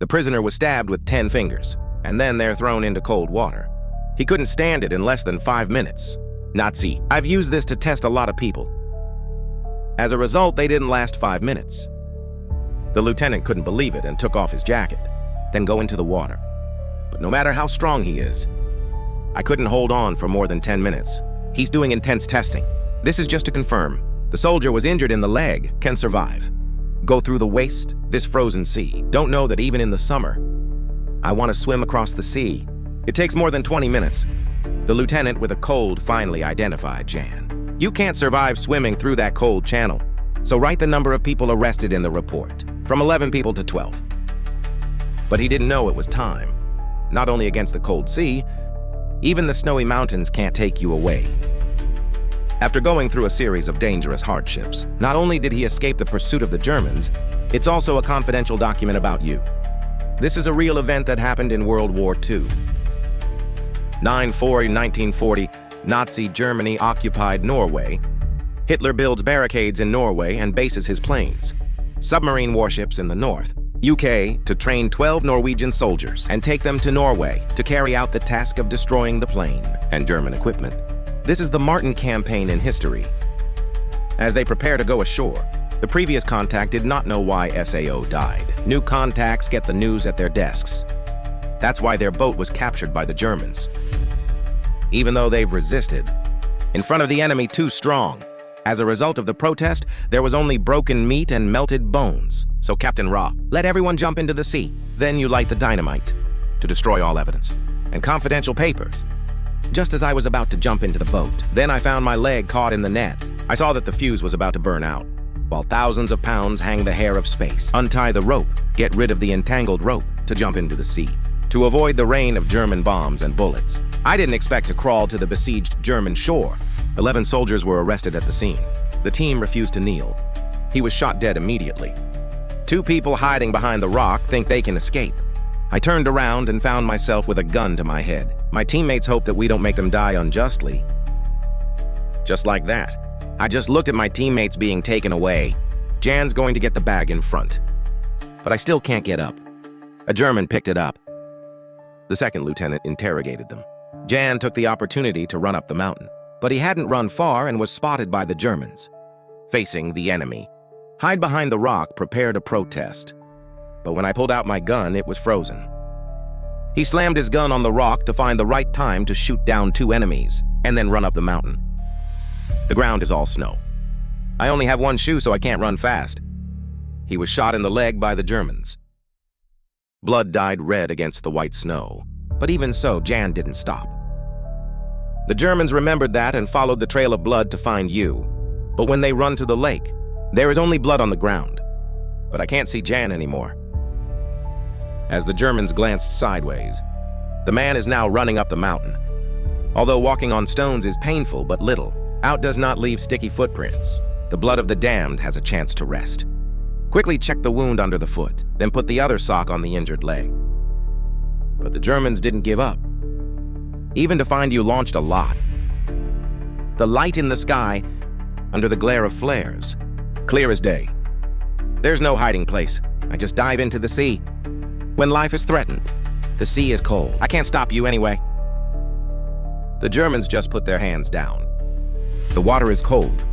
The prisoner was stabbed with 10 fingers, and then they're thrown into cold water. He couldn't stand it in less than 5 minutes. Nazi. I've used this to test a lot of people. As a result, they didn't last 5 minutes. The lieutenant couldn't believe it and took off his jacket, then go into the water. But no matter how strong he is, I couldn't hold on for more than 10 minutes. He's doing intense testing. This is just to confirm. The soldier was injured in the leg, can survive. Go through the waste, this frozen sea. Don't know that even in the summer, I want to swim across the sea. It takes more than 20 minutes. The lieutenant with a cold finally identified Jan. You can't survive swimming through that cold channel. So write the number of people arrested in the report, from 11 people to 12. But he didn't know it was time. Not only against the cold sea, even the snowy mountains can't take you away. After going through a series of dangerous hardships, not only did he escape the pursuit of the Germans, it's also a confidential document about you. This is a real event that happened in World War II. 1940, Nazi Germany occupied Norway. Hitler builds barricades in Norway and bases his planes, submarine warships in the north, UK, to train 12 Norwegian soldiers and take them to Norway to carry out the task of destroying the plane and German equipment. This is the Martin campaign in history. As they prepare to go ashore, the previous contact did not know why SAO died. New contacts get the news at their desks. That's why their boat was captured by the Germans. Even though they've resisted, in front of the enemy too strong. As a result of the protest, there was only broken meat and melted bones. So Captain Ra, let everyone jump into the sea. Then you light the dynamite to destroy all evidence and confidential papers. Just as I was about to jump into the boat, then I found my leg caught in the net. I saw that the fuse was about to burn out, while thousands of pounds hang the hair of space. Untie the rope, get rid of the entangled rope to jump into the sea, to avoid the rain of German bombs and bullets. I didn't expect to crawl to the besieged German shore. 11 soldiers were arrested at the scene. The team refused to kneel. He was shot dead immediately. 2 people hiding behind the rock think they can escape. I turned around and found myself with a gun to my head. My teammates hope that we don't make them die unjustly. Just like that, I just looked at my teammates being taken away. Jan's going to get the bag in front. But I still can't get up. A German picked it up. The second lieutenant interrogated them. Jan took the opportunity to run up the mountain, but he hadn't run far and was spotted by the Germans. Facing the enemy. Hide behind the rock, prepare to protest. But when I pulled out my gun, it was frozen. He slammed his gun on the rock to find the right time to shoot down 2 enemies, and then run up the mountain. The ground is all snow. I only have 1 shoe, so I can't run fast. He was shot in the leg by the Germans. Blood dyed red against the white snow, but even so, Jan didn't stop. The Germans remembered that and followed the trail of blood to find you. But when they run to the lake, there is only blood on the ground. But I can't see Jan anymore. As the Germans glanced sideways, the man is now running up the mountain. Although walking on stones is painful but little, out does not leave sticky footprints. The blood of the damned has a chance to rest. Quickly check the wound under the foot, then put the other sock on the injured leg. But the Germans didn't give up. Even to find you launched a lot. The light in the sky under the glare of flares, clear as day. There's no hiding place. I just dive into the sea. When life is threatened, the sea is cold. I can't stop you anyway. The Germans just put their hands down. The water is cold.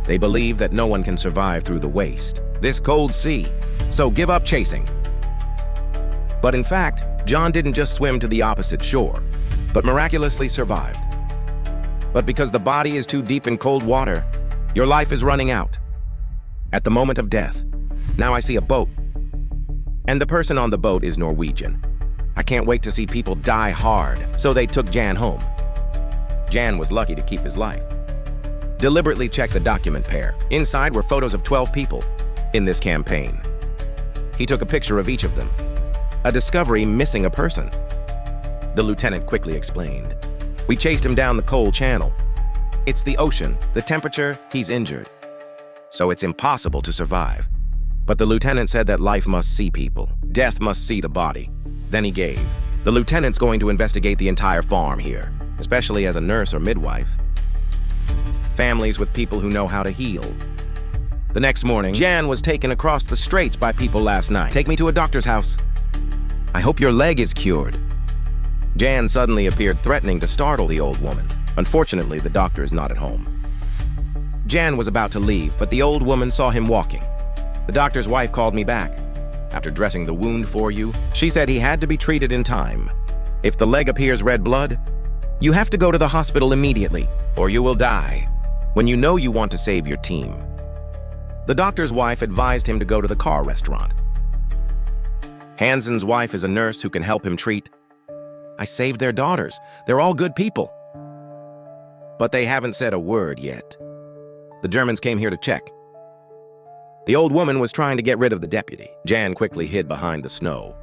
They believe that no one can survive through the waste, this cold sea, so give up chasing. But in fact, John didn't just swim to the opposite shore, but miraculously survived. But because the body is too deep in cold water, your life is running out. At the moment of death, now I see a boat. And the person on the boat is Norwegian. I can't wait to see people die hard, so they took Jan home. Jan was lucky to keep his life. Deliberately check the document pair. Inside were photos of 12 people in this campaign. He took a picture of each of them. A discovery missing a person. The lieutenant quickly explained. We chased him down the cold channel. It's the ocean, the temperature, he's injured. So it's impossible to survive. But the lieutenant said that life must see people. Death must see the body. Then he gave. The lieutenant's going to investigate the entire farm here, especially as a nurse or midwife. Families with people who know how to heal. The next morning, Jan was taken across the straits by people last night. Take me to a doctor's house. I hope your leg is cured. Jan suddenly appeared, threatening to startle the old woman. Unfortunately, the doctor is not at home. Jan was about to leave, but the old woman saw him walking. The doctor's wife called me back. After dressing the wound for you, she said he had to be treated in time. If the leg appears red blood, you have to go to the hospital immediately, or you will die, when you know you want to save your team. The doctor's wife advised him to go to the car restaurant. Hansen's wife is a nurse who can help him treat. I saved their daughters. They're all good people. But they haven't said a word yet. The Germans came here to check. The old woman was trying to get rid of the deputy. Jan quickly hid behind the snow.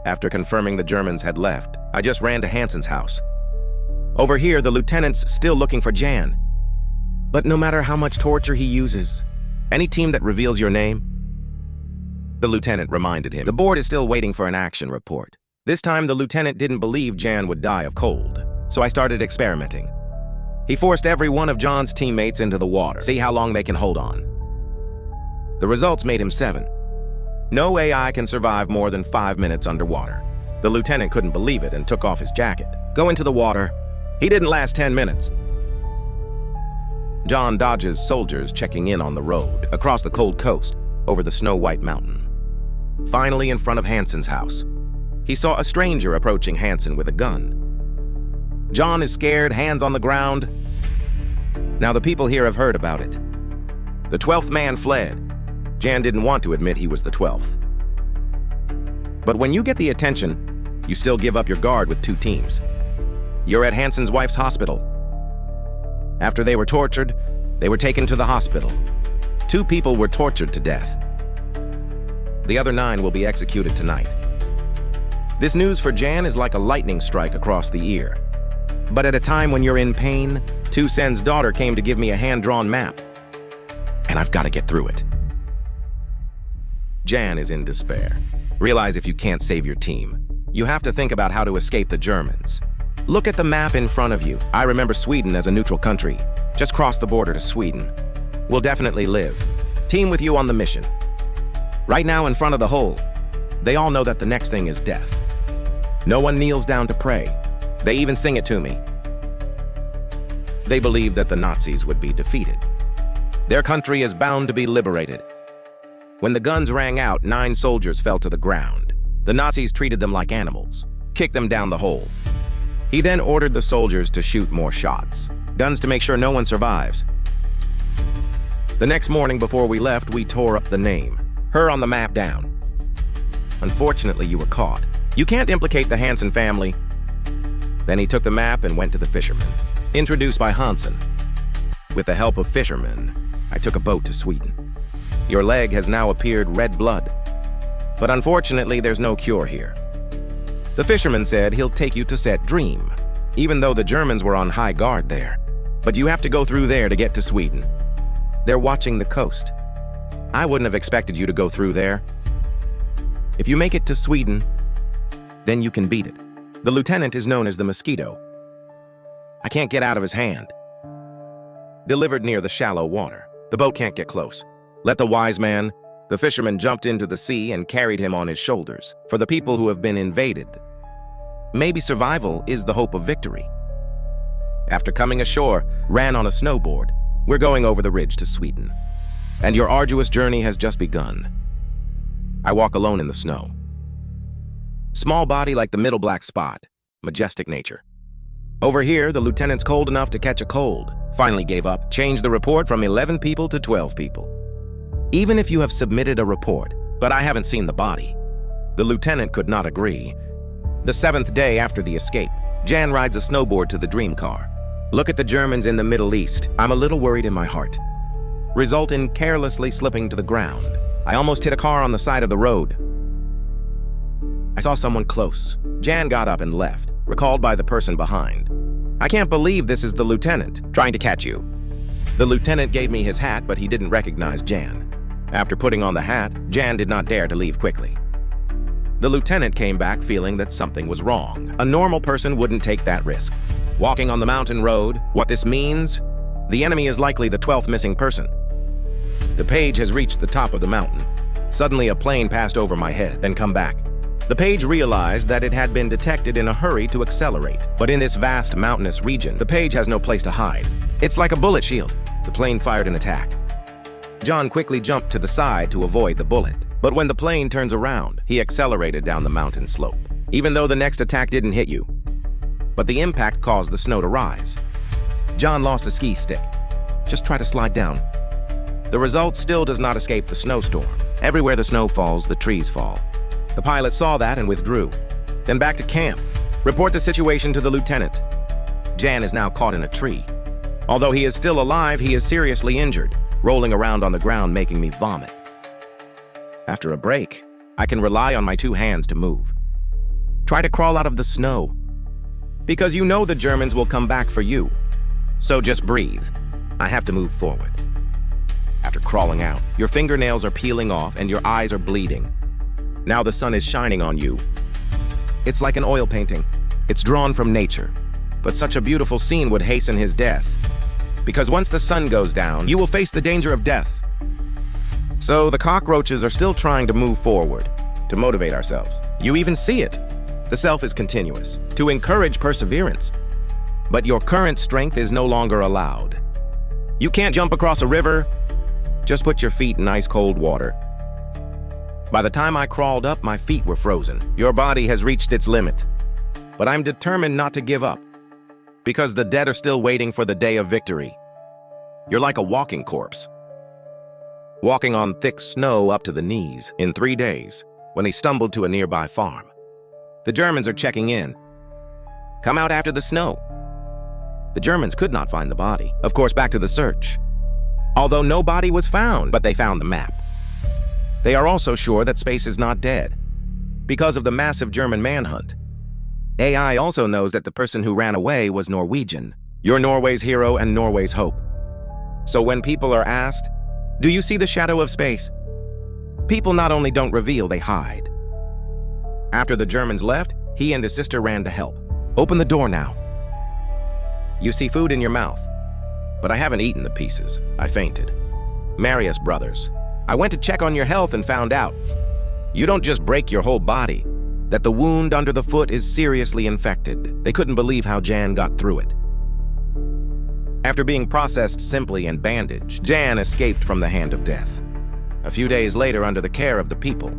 After confirming the Germans had left, I just ran to Hansen's house. Over here, the lieutenant's still looking for Jan. But no matter how much torture he uses, any team that reveals your name, the lieutenant reminded him. The board is still waiting for an action report. This time, the lieutenant didn't believe Jan would die of cold, so I started experimenting. He forced every one of John's teammates into the water, see how long they can hold on. The results made him 7. No AI can survive more than 5 minutes underwater. The lieutenant couldn't believe it and took off his jacket. Go into the water. He didn't last 10 minutes. John dodges soldiers checking in on the road, across the cold coast, over the snow-white mountain. Finally, in front of Hansen's house, he saw a stranger approaching Hansen with a gun. John is scared, hands on the ground. Now the people here have heard about it. The 12th man fled. Jan didn't want to admit he was the 12th. But when you get the attention, you still give up your guard with 2 teams. You're at Hansen's wife's hospital. After they were tortured, they were taken to the hospital. 2 people were tortured to death. The other 9 will be executed tonight. This news for Jan is like a lightning strike across the ear. But at a time when you're in pain, Tu Sen's daughter came to give me a hand-drawn map. And I've got to get through it. Jan is in despair. Realize if you can't save your team, you have to think about how to escape the Germans. Look at the map in front of you. I remember Sweden as a neutral country. Just cross the border to Sweden. We'll definitely live. Team with you on the mission. Right now in front of the hole, they all know that the next thing is death. No one kneels down to pray. They even sing it to me. They believe that the Nazis would be defeated. Their country is bound to be liberated. When the guns rang out, 9 soldiers fell to the ground. The Nazis treated them like animals, kicked them down the hole. He then ordered the soldiers to shoot more shots, guns to make sure no one survives. The next morning before we left, we tore up the name, her on the map down. Unfortunately, you were caught. You can't implicate the Hansen family. Then he took the map and went to the fishermen, introduced by Hansen. With the help of fishermen, I took a boat to Sweden. Your leg has now appeared red blood, but unfortunately, there's no cure here. The fisherman said he'll take you to Set Dream, even though the Germans were on high guard there. But you have to go through there to get to Sweden. They're watching the coast. I wouldn't have expected you to go through there. If you make it to Sweden, then you can beat it. The lieutenant is known as the Mosquito. I can't get out of his hand. Delivered near the shallow water. The boat can't get close. Let the wise man. The fisherman jumped into the sea and carried him on his shoulders. For the people who have been invaded, maybe survival is the hope of victory. After coming ashore, ran on a snowboard. We're going over the ridge to Sweden. And your arduous journey has just begun. I walk alone in the snow. Small body like the middle black spot. Majestic nature. Over here, the lieutenant's cold enough to catch a cold. Finally gave up. Changed the report from 11 people to 12 people. Even if you have submitted a report, but I haven't seen the body. The lieutenant could not agree. The 7th day after the escape, Jan rides a snowboard to the dream car. Look at the Germans in the Middle East. I'm a little worried in my heart. Result in carelessly slipping to the ground. I almost hit a car on the side of the road. I saw someone close. Jan got up and left, recalled by the person behind. I can't believe this is the lieutenant, trying to catch you. The lieutenant gave me his hat, but he didn't recognize Jan. After putting on the hat, Jan did not dare to leave quickly. The lieutenant came back feeling that something was wrong. A normal person wouldn't take that risk. Walking on the mountain road, what this means? The enemy is likely the 12th missing person. The page has reached the top of the mountain. Suddenly, a plane passed over my head, then come back. The page realized that it had been detected in a hurry to accelerate. But in this vast mountainous region, the page has no place to hide. It's like a bullet shield. The plane fired an attack. John quickly jumped to the side to avoid the bullet. But when the plane turns around, he accelerated down the mountain slope, even though the next attack didn't hit you. But the impact caused the snow to rise. John lost a ski stick. Just try to slide down. The result still does not escape the snowstorm. Everywhere the snow falls, the trees fall. The pilot saw that and withdrew. Then back to camp. Report the situation to the lieutenant. Jan is now caught in a tree. Although he is still alive, he is seriously injured, rolling around on the ground, making me vomit. After a break, I can rely on my 2 hands to move. Try to crawl out of the snow. Because you know the Germans will come back for you. So just breathe. I have to move forward. After crawling out, your fingernails are peeling off and your eyes are bleeding. Now the sun is shining on you. It's like an oil painting. It's drawn from nature. But such a beautiful scene would hasten his death. Because once the sun goes down, you will face the danger of death. So the cockroaches are still trying to move forward, to motivate ourselves. You even see it. The self is continuous, to encourage perseverance. But your current strength is no longer allowed. You can't jump across a river. Just put your feet in ice-cold water. By the time I crawled up, my feet were frozen. Your body has reached its limit. But I'm determined not to give up, because the dead are still waiting for the day of victory. You're like a walking corpse, walking on thick snow up to the knees in 3 days, when he stumbled to a nearby farm. The Germans are checking in. Come out after the snow. The Germans could not find the body. Of course, back to the search. Although no body was found, but they found the map. They are also sure that space is not dead, because of the massive German manhunt. AI also knows that the person who ran away was Norwegian. You're Norway's hero and Norway's hope. So when people are asked, do you see the shadow of space? People not only don't reveal, they hide. After the Germans left, he and his sister ran to help. Open the door now. You see food in your mouth, but I haven't eaten the pieces. I fainted. Marius brothers, I went to check on your health and found out you don't just break your whole body, that the wound under the foot is seriously infected. They couldn't believe how Jan got through it. After being processed simply and bandaged, Jan escaped from the hand of death. A few days later, under the care of the people,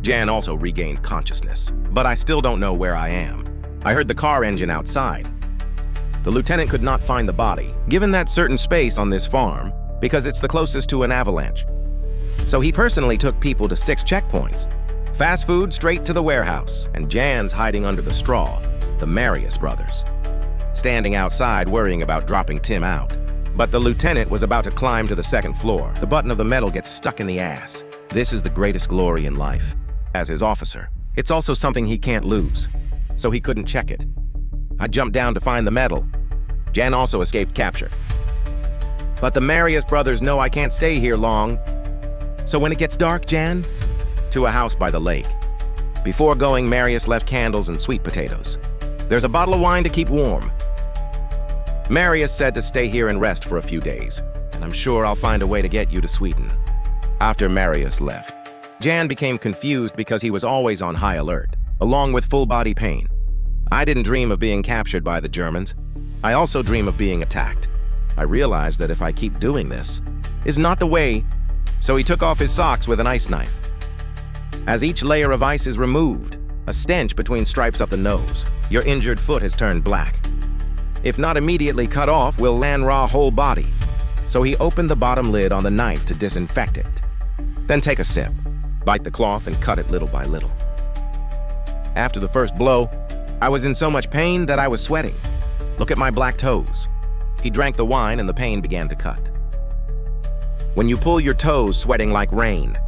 Jan also regained consciousness, but I still don't know where I am. I heard the car engine outside. The lieutenant could not find the body, given that certain space on this farm, because it's the closest to an avalanche. So he personally took people to 6 checkpoints. Fast food straight to the warehouse, and Jan's hiding under the straw, the Marius brothers, standing outside worrying about dropping Tim out. But the lieutenant was about to climb to the 2nd floor. The button of the medal gets stuck in the ass. This is the greatest glory in life. As his officer, it's also something he can't lose, so he couldn't check it. I jumped down to find the medal. Jan also escaped capture. But the Marius brothers know I can't stay here long. So when it gets dark, Jan, to a house by the lake. Before going, Marius left candles and sweet potatoes. There's a bottle of wine to keep warm. Marius said to stay here and rest for a few days, and I'm sure I'll find a way to get you to Sweden. After Marius left, Jan became confused because he was always on high alert, along with full body pain. I didn't dream of being captured by the Germans. I also dream of being attacked. I realized that if I keep doing this, is not the way, so he took off his socks with an ice knife. As each layer of ice is removed, a stench between stripes up the nose. Your injured foot has turned black. If not immediately cut off, will land raw whole body. So he opened the bottom lid on the knife to disinfect it. Then take a sip, bite the cloth and cut it little by little. After the first blow, I was in so much pain that I was sweating. Look at my black toes. He drank the wine and the pain began to cut. When you pull your toes, sweating like rain.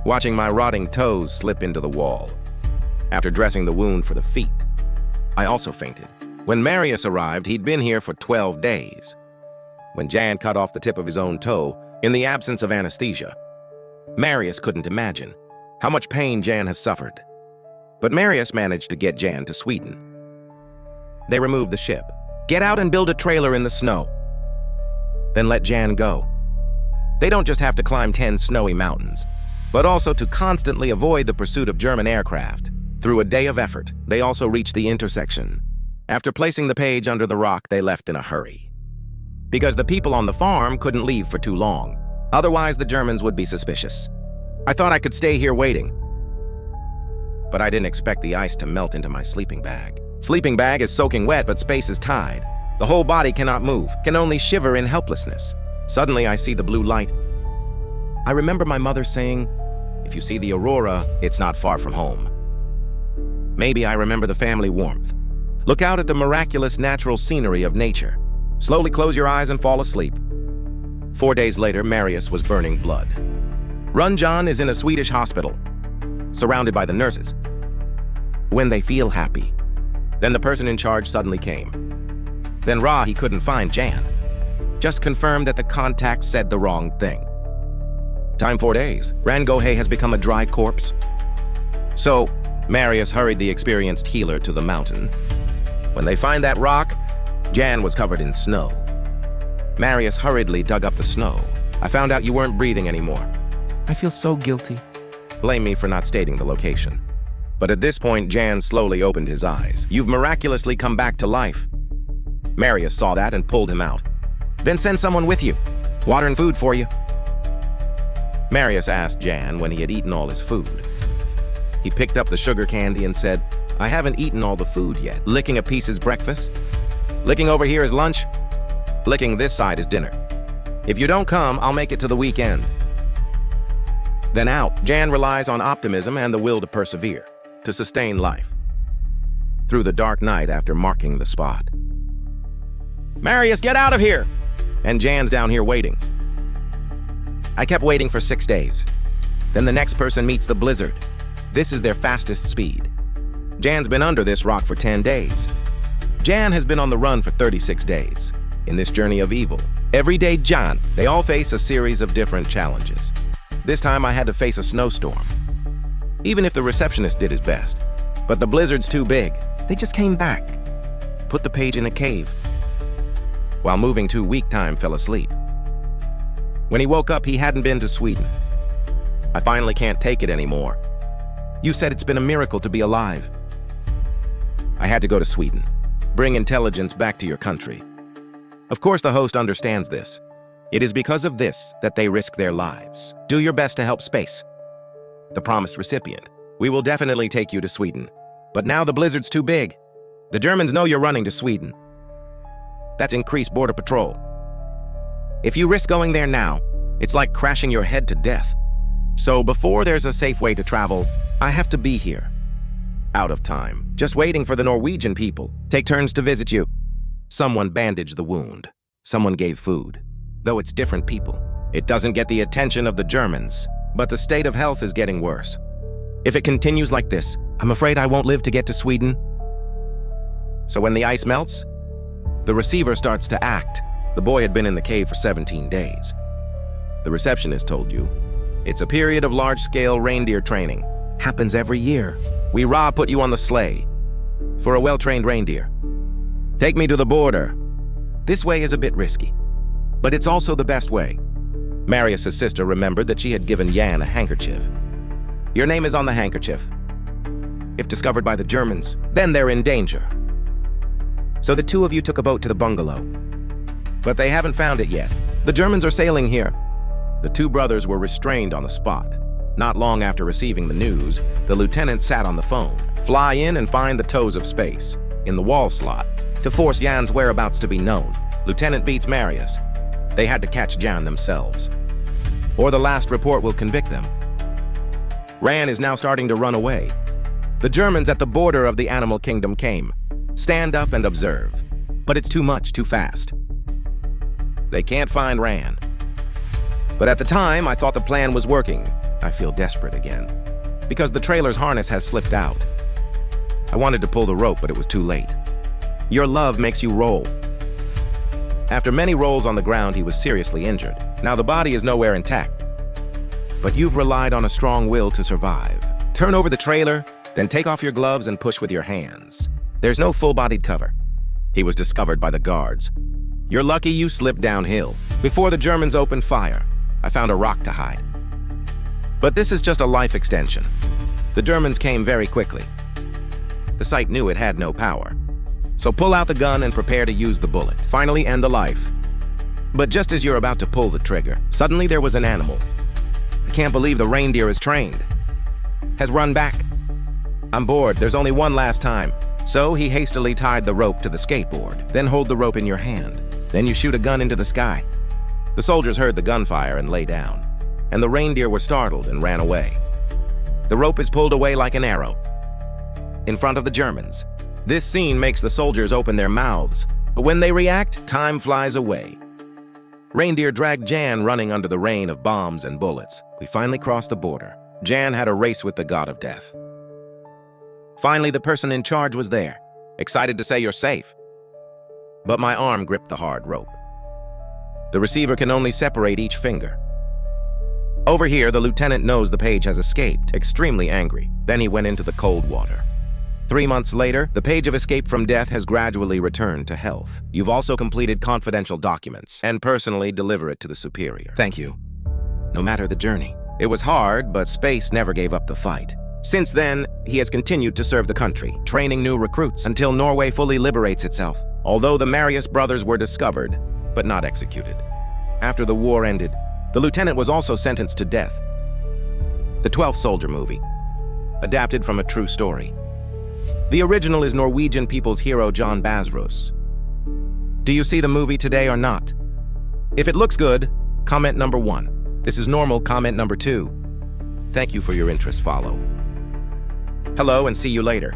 Watching my rotting toes slip into the wall. After dressing the wound for the feet, I also fainted. When Marius arrived, he'd been here for 12 days. When Jan cut off the tip of his own toe, in the absence of anesthesia, Marius couldn't imagine how much pain Jan has suffered. But Marius managed to get Jan to Sweden. They removed the ship. Get out and build a trailer in the snow. Then let Jan go. They don't just have to climb 10 snowy mountains, but also to constantly avoid the pursuit of German aircraft. Through a day of effort, they also reached the intersection. After placing the page under the rock, they left in a hurry. Because the people on the farm couldn't leave for too long. Otherwise, the Germans would be suspicious. I thought I could stay here waiting. But I didn't expect the ice to melt into my sleeping bag. Sleeping bag is soaking wet, but space is tied. The whole body cannot move, can only shiver in helplessness. Suddenly, I see the blue light. I remember my mother saying, "If you see the aurora, it's not far from home." Maybe I remember the family warmth. Look out at the miraculous natural scenery of nature. Slowly close your eyes and fall asleep. 4 days later, Marius was burning blood. Runjan is in a Swedish hospital, surrounded by the nurses. When they feel happy, then the person in charge suddenly came. Then he couldn't find Jan. Just confirmed that the contact said the wrong thing. Time 4 days. Rangohe has become a dry corpse. So, Marius hurried the experienced healer to the mountain. When they find that rock, Jan was covered in snow. Marius hurriedly dug up the snow. I found out you weren't breathing anymore. I feel so guilty. Blame me for not stating the location. But at this point, Jan slowly opened his eyes. You've miraculously come back to life. Marius saw that and pulled him out. Then send someone with you. Water and food for you. Marius asked Jan when he had eaten all his food. He picked up the sugar candy and said, I haven't eaten all the food yet. Licking a piece is breakfast. Licking over here is lunch. Licking this side is dinner. If you don't come, I'll make it to the weekend. Then out. Jan relies on optimism and the will to persevere, to sustain life. Through the dark night after marking the spot. Marius, get out of here! And Jan's down here waiting. I kept waiting for 6 days. Then the next person meets the blizzard. This is their fastest speed. Jan's been under this rock for 10 days. Jan has been on the run for 36 days. In this journey of evil, every day Jan, they all face a series of different challenges. This time I had to face a snowstorm. Even if the receptionist did his best. But the blizzard's too big. They just came back. Put the page in a cave. While moving to weak time, fell asleep. When he woke up, he hadn't been to Sweden. I finally can't take it anymore. You said it's been a miracle to be alive. I had to go to Sweden. Bring intelligence back to your country. Of course, the host understands this. It is because of this that they risk their lives. Do your best to help space. The promised recipient. We will definitely take you to Sweden. But now the blizzard's too big. The Germans know you're running to Sweden. That's increased border patrol. If you risk going there now, it's like crashing your head to death. So before there's a safe way to travel, I have to be here. Out of time. Just waiting for the Norwegian people. Take turns to visit you. Someone bandaged the wound. Someone gave food. Though it's different people. It doesn't get the attention of the Germans, but the state of health is getting worse. If it continues like this, I'm afraid I won't live to get to Sweden. So when the ice melts, the receiver starts to act. The boy had been in the cave for 17 days. The receptionist told you. It's a period of large-scale reindeer training. Happens every year. We put you on the sleigh for a well-trained reindeer. Take me to the border. This way is a bit risky, but it's also the best way. Marius' sister remembered that she had given Jan a handkerchief. Your name is on the handkerchief. If discovered by the Germans, then they're in danger. So the two of you took a boat to the bungalow. But they haven't found it yet. The Germans are sailing here. The two brothers were restrained on the spot. Not long after receiving the news, the lieutenant sat on the phone. Fly in and find the toes of space, in the wall slot, to force Jan's whereabouts to be known. Lieutenant beats Marius. They had to catch Jan themselves. Or the last report will convict them. Ran is now starting to run away. The Germans at the border of the animal kingdom came. Stand up and observe. But it's too much, too fast. They can't find Ran. But at the time, I thought the plan was working. I feel desperate again. Because the trailer's harness has slipped out. I wanted to pull the rope, but it was too late. Your love makes you roll. After many rolls on the ground, he was seriously injured. Now the body is nowhere intact. But you've relied on a strong will to survive. Turn over the trailer, then take off your gloves and push with your hands. There's no full-bodied cover. He was discovered by the guards. You're lucky you slipped downhill. Before the Germans opened fire, I found a rock to hide. But this is just a life extension. The Germans came very quickly. The site knew it had no power. So pull out the gun and prepare to use the bullet. Finally end the life. But just as you're about to pull the trigger, suddenly there was an animal. I can't believe the reindeer is trained. Has run back. I'm bored, there's only one last time. So he hastily tied the rope to the skateboard. Then hold the rope in your hand. Then you shoot a gun into the sky. The soldiers heard the gunfire and lay down. And the reindeer were startled and ran away. The rope is pulled away like an arrow. In front of the Germans. This scene makes the soldiers open their mouths. But when they react, time flies away. Reindeer dragged Jan running under the rain of bombs and bullets. We finally crossed the border. Jan had a race with the god of death. Finally, the person in charge was there, excited to say you're safe. But my arm gripped the hard rope. The receiver can only separate each finger. Over here, the lieutenant knows the page has escaped, extremely angry. Then he went into the cold water. 3 months later, the page of escape from death has gradually returned to health. You've also completed confidential documents and personally deliver it to the superior. Thank you. No matter the journey. It was hard, but Space never gave up the fight. Since then, he has continued to serve the country, training new recruits until Norway fully liberates itself. Although the Marius brothers were discovered, but not executed. After the war ended, the lieutenant was also sentenced to death. The 12th Soldier movie, adapted from a true story. The original is Norwegian people's hero John Bazrus. Do you see the movie today or not? If it looks good, comment number 1. This is normal, comment number 2. Thank you for your interest, follow. Hello and see you later.